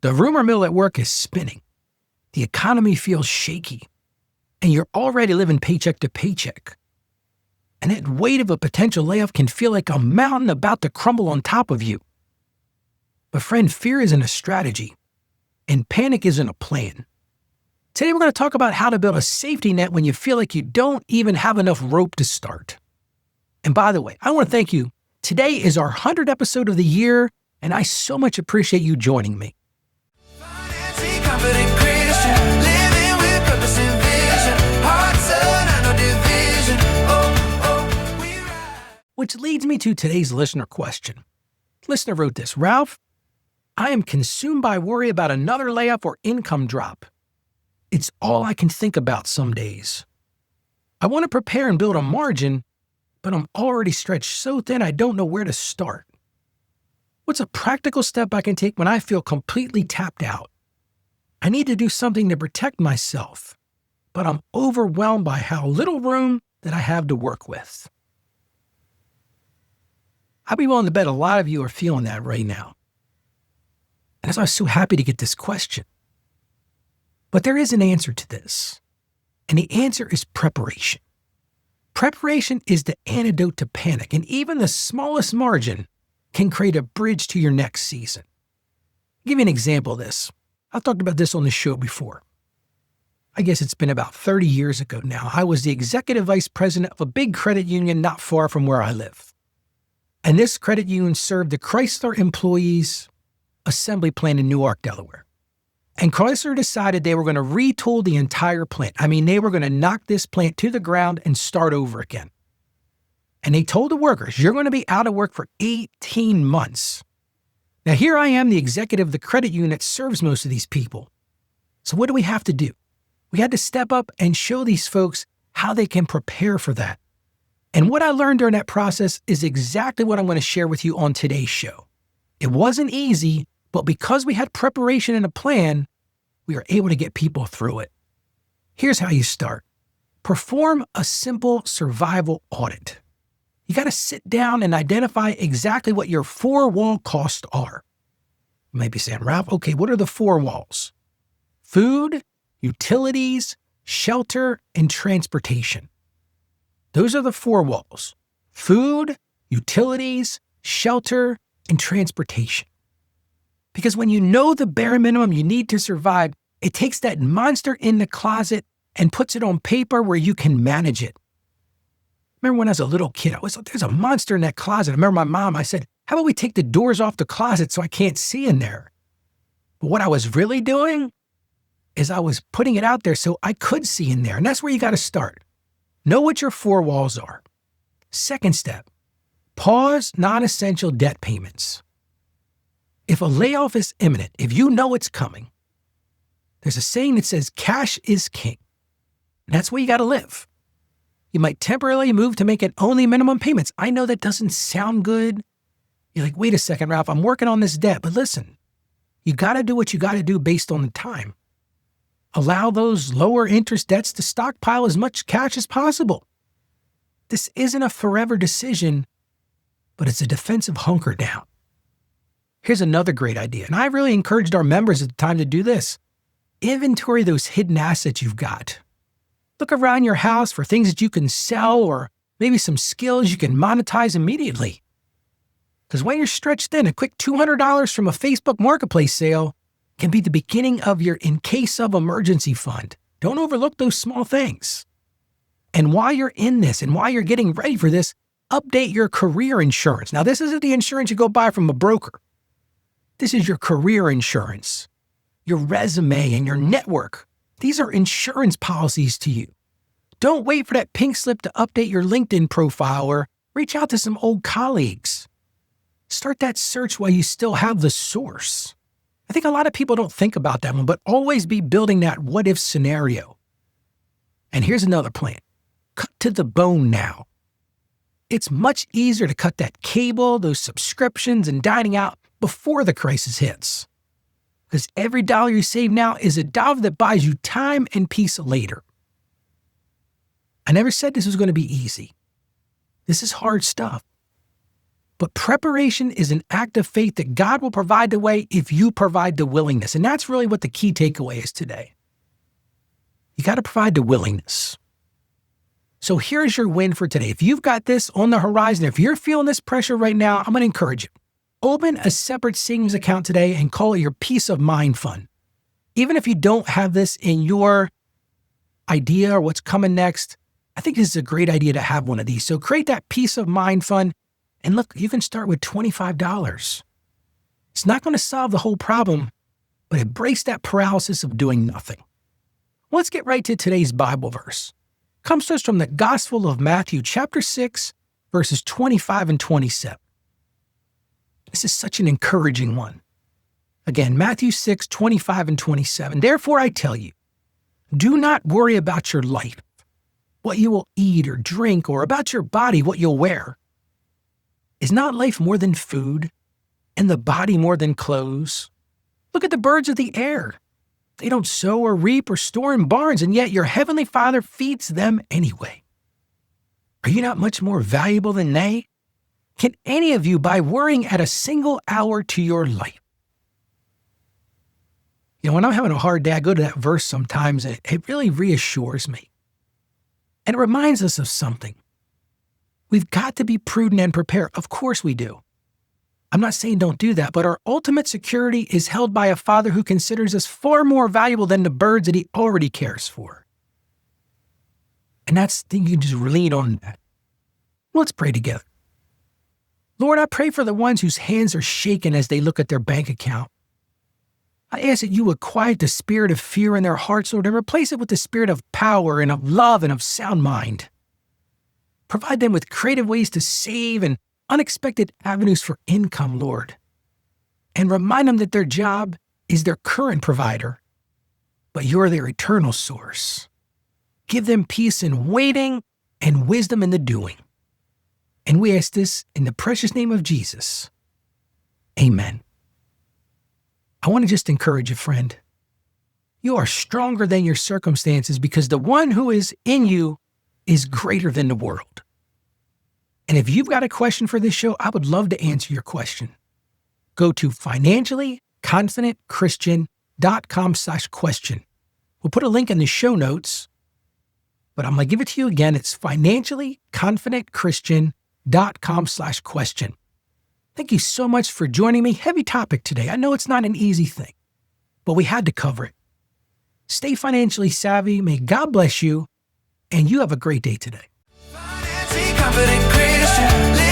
The rumor mill at work is spinning. The economy feels shaky. And you're already living paycheck to paycheck. And that weight of a potential layoff can feel like a mountain about to crumble on top of you. But friend, fear isn't a strategy, and panic isn't a plan. Today we're going to talk about how to build a safety net when you feel like you don't even have enough rope to start. And by the way, I want to thank you. Today is our 100th episode of the year, and I so much appreciate you joining me. Which leads me to today's listener question. Listener wrote this: Ralph, I am consumed by worry about another layoff or income drop. It's all I can think about some days. I want to prepare and build a margin, but I'm already stretched so thin I don't know where to start. What's a practical step I can take when I feel completely tapped out? I need to do something to protect myself, but I'm overwhelmed by how little room that I have to work with. I'd be willing to bet a lot of you are feeling that right now. And that's why I was so happy to get this question. But there is an answer to this, and the answer is preparation. Preparation is the antidote to panic, and even the smallest margin can create a bridge to your next season. I'll give you an example of this. I've talked about this on the show before. I guess it's been about 30 years ago now. I was the executive vice president of a big credit union not far from where I live. And this credit union served the Chrysler employees' assembly plant in Newark, Delaware. And Chrysler decided they were going to retool the entire plant. They were going to knock this plant to the ground and start over again. And they told the workers, you're going to be out of work for 18 months. Now, here I am, the executive of the credit union that serves most of these people. So what do we have to do? We had to step up and show these folks how they can prepare for that. And what I learned during that process is exactly what I'm going to share with you on today's show. It wasn't easy, but because we had preparation and a plan, we were able to get people through it. Here's how you start. Perform a simple survival audit. You got to sit down and identify exactly what your four-wall costs are. You might be saying, Ralph, okay, what are the four walls? Food, utilities, shelter, and transportation. Those are the four walls: food, utilities, shelter, and transportation. Because when you know the bare minimum you need to survive, it takes that monster in the closet and puts it on paper where you can manage it. Remember when I was a little kid, I was like, there's a monster in that closet. I remember my mom, I said, how about we take the doors off the closet so I can't see in there? But what I was really doing is I was putting it out there so I could see in there. And that's where you got to start. Know what your four walls are. Second step, pause non-essential debt payments. If a layoff is imminent, if you know it's coming, there's a saying that says cash is king. And that's where you got to live. You might temporarily move to making only minimum payments. I know that doesn't sound good. You're like, wait a second, Ralph, I'm working on this debt. But listen, you got to do what you got to do based on the time. Allow those lower interest debts to stockpile as much cash as possible. This isn't a forever decision, but it's a defensive hunker down. Here's another great idea, and I really encouraged our members at the time to do this. Inventory those hidden assets you've got. Look around your house for things that you can sell or maybe some skills you can monetize immediately. Because when you're stretched thin, a quick $200 from a Facebook Marketplace sale can be the beginning of your in case of emergency fund. Don't overlook those small things. And while you're in this and while you're getting ready for this, update your career insurance. Now, this isn't the insurance you go buy from a broker. This is your career insurance, your resume, and your network. These are insurance policies to you. Don't wait for that pink slip to update your LinkedIn profile or reach out to some old colleagues. Start that search while you still have the source. I think a lot of people don't think about that one, but always be building that what-if scenario. And here's another plan. Cut to the bone now. It's much easier to cut that cable, those subscriptions, and dining out before the crisis hits. Because every dollar you save now is a dollar that buys you time and peace later. I never said this was going to be easy. This is hard stuff. But preparation is an act of faith that God will provide the way if you provide the willingness. And that's really what the key takeaway is today. You got to provide the willingness. So here's your win for today. If you've got this on the horizon, if you're feeling this pressure right now, I'm going to encourage you. Open a separate savings account today and call it your peace of mind fund. Even if you don't have this in your idea or what's coming next, I think this is a great idea to have one of these. So create that peace of mind fund. And look, you can start with $25. It's not going to solve the whole problem, but it breaks that paralysis of doing nothing. Let's get right to today's Bible verse. It comes to us from the Gospel of Matthew, chapter 6, verses 25 and 27. This is such an encouraging one. Again, Matthew 6, 25 and 27. Therefore I tell you, do not worry about your life, what you will eat or drink, or about your body, what you'll wear. Is not life more than food, and the body more than clothes? Look at the birds of the air. They don't sow or reap or store in barns, and yet your heavenly Father feeds them anyway. Are you not much more valuable than they? Can any of you, by worrying, add a single hour to your life? You know, when I'm having a hard day, I go to that verse sometimes, and it really reassures me. And it reminds us of something. We've got to be prudent and prepared. Of course we do. I'm not saying don't do that, but our ultimate security is held by a Father who considers us far more valuable than the birds that he already cares for. And you can just lean on that. Let's pray together. Lord, I pray for the ones whose hands are shaken as they look at their bank account. I ask that you would quiet the spirit of fear in their hearts, Lord, and replace it with the spirit of power and of love and of sound mind. Provide them with creative ways to save and unexpected avenues for income, Lord. And remind them that their job is their current provider, but you're their eternal source. Give them peace in waiting and wisdom in the doing. And we ask this in the precious name of Jesus. Amen. I want to just encourage you, friend. You are stronger than your circumstances because the one who is in you is greater than the world. And if you've got a question for this show, I would love to answer your question. Go to financiallyconfidentchristian.com/question. We'll put a link in the show notes, but I'm going to give it to you again. It's financiallyconfidentchristian.com/question. Thank you so much for joining me. Heavy topic today. I know it's not an easy thing, but we had to cover it. Stay financially savvy. May God bless you, and you have a great day today. Confident Christian.